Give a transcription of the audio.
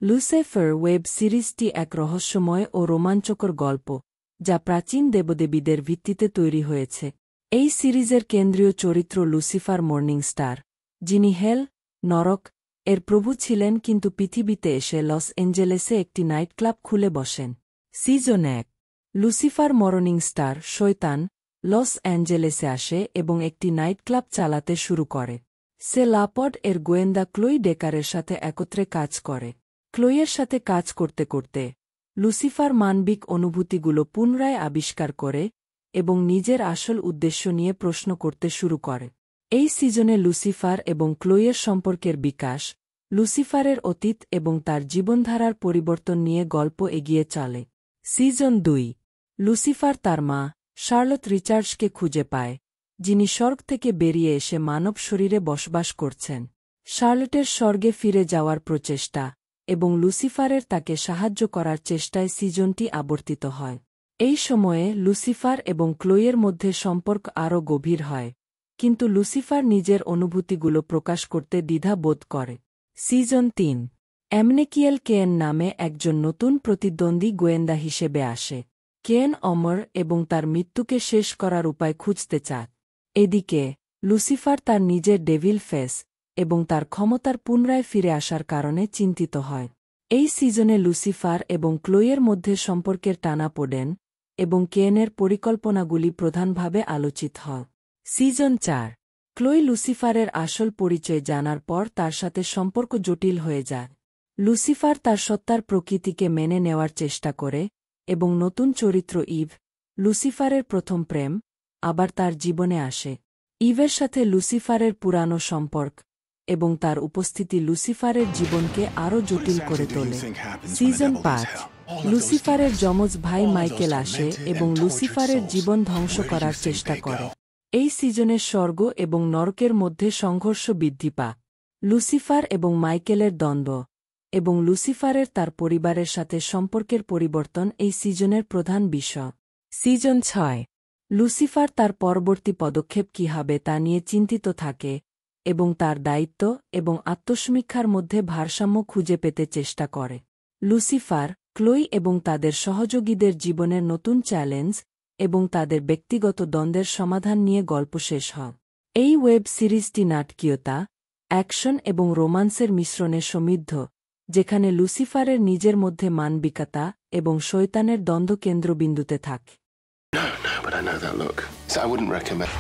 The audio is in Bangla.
লুসিফার ওয়েব সিরিজটি এক রহস্যময় ও রোমাঞ্চকর গল্প যা প্রাচীন দেবদেবীদের ভিত্তিতে তৈরি হয়েছে। এই সিরিজের কেন্দ্রীয় চরিত্র লুসিফার মর্নিং স্টার, যিনি হেল, নরক এর প্রভু ছিলেন কিন্তু পৃথিবীতে এসে লস এঞ্জেলেসে একটি নাইট ক্লাব খুলে বসেন। সিজন 1। লুসিফার মর্নিং স্টার, শয়তান, লস অ্যাঞ্জেলেসে আসে এবং একটি নাইট ক্লাব চালাতে শুরু করে। সে লাপড এর গোয়েন্দা ক্লোই ডেকারের সাথে একত্রে কাজ করে। ক্লোইয়ের সাথে কাজ করতে করতে লুসিফার মানবিক অনুভূতিগুলো পুনরায় আবিষ্কার করে এবং নিজের আসল উদ্দেশ্য নিয়ে প্রশ্ন করতে শুরু করে। এই সিজনে লুসিফার এবং ক্লোইয়ের সম্পর্কের বিকাশ, লুসিফারের অতীত এবং তার জীবনধারার পরিবর্তন নিয়ে গল্প এগিয়ে চলে। সিজন 2। লুসিফার তার মা, শার্লট রিচার্ডসকে খুঁজে পায়, যিনি স্বর্গ থেকে বেরিয়ে এসে মানব শরীরে বসবাস করছেন। শার্লটের স্বর্গে ফিরে যাওয়ার প্রচেষ্টা এবং লুসিফারের তাকে সাহায্য করার চেষ্টায় সিজনটি আবর্তিত হয়। এই সময়ে লুসিফার এবং ক্লোইয়ের মধ্যে সম্পর্ক আরও গভীর হয়, কিন্তু লুসিফার নিজের অনুভূতিগুলো প্রকাশ করতে দ্বিধা বোধ করে। সিজন 3। এমনেকিয়েল কেন নামে একজন নতুন প্রতিদ্বন্দ্বী গোয়েন্দা হিসেবে আসে। কেন অমর এবং তার মৃত্যুকে শেষ করার উপায় খুঁজতে চায়। এদিকে লুসিফার তার নিজের ডেভিল ফেস এবং তার ক্ষমতার পুনরায় ফিরে আসার কারণে চিন্তিত হয়। এই সিজনে লুসিফার এবং ক্লোইয়ের মধ্যে সম্পর্কের টানাপোড়েন এবং কেনের পরিকল্পনাগুলি প্রধানভাবে আলোচিত হয়। সিজন 4। ক্লোই লুসিফারের আসল পরিচয় জানার পর তার সাথে সম্পর্ক জটিল হয়ে যায়। লুসিফার তার সত্তার প্রকৃতিকে মেনে নেওয়ার চেষ্টা করে এবং নতুন চরিত্র ইভ, লুসিফারের প্রথম প্রেম, আবার তার জীবনে আসে। ইভের সাথে লুসিফারের পুরানো সম্পর্ক এবং তার উপস্থিতি লুসিফারের জীবনকে আরও জটিল করে তোলে। সিজন 5। লুসিফারের যমজ ভাই মাইকেল আসে এবং লুসিফারের জীবন ধ্বংস করার চেষ্টা করে। এই সিজনের স্বর্গ এবং নরকের মধ্যে সংঘর্ষ বৃদ্ধি পায়। লুসিফার এবং মাইকেলের দ্বন্দ্ব এবং লুসিফারের তার পরিবারের সাথে সম্পর্কের পরিবর্তন এই সিজনের প্রধান বিষয়। সিজন 6। লুসিফার তার পরবর্তী পদক্ষেপ কী হবে তা নিয়ে চিন্তিত থাকে এবং তার দায়িত্ব এবং আত্মসমীক্ষার মধ্যে ভারসাম্য খুঁজে পেতে চেষ্টা করে। লুসিফার, ক্লোই এবং তাদের সহযোগীদের জীবনের নতুন চ্যালেঞ্জ এবং তাদের ব্যক্তিগত দ্বন্দ্বের সমাধান নিয়ে গল্প শেষ হয়। এই ওয়েব সিরিজটি নাটকীয়তা, অ্যাকশন এবং রোমান্সের মিশ্রণে সমৃদ্ধ, যেখানে লুসিফারের নিজের মধ্যে মানবিকতা এবং শয়তানের দ্বন্দ্ব কেন্দ্রবিন্দুতে থাকে। No, but I know that look. So I wouldn't recommend.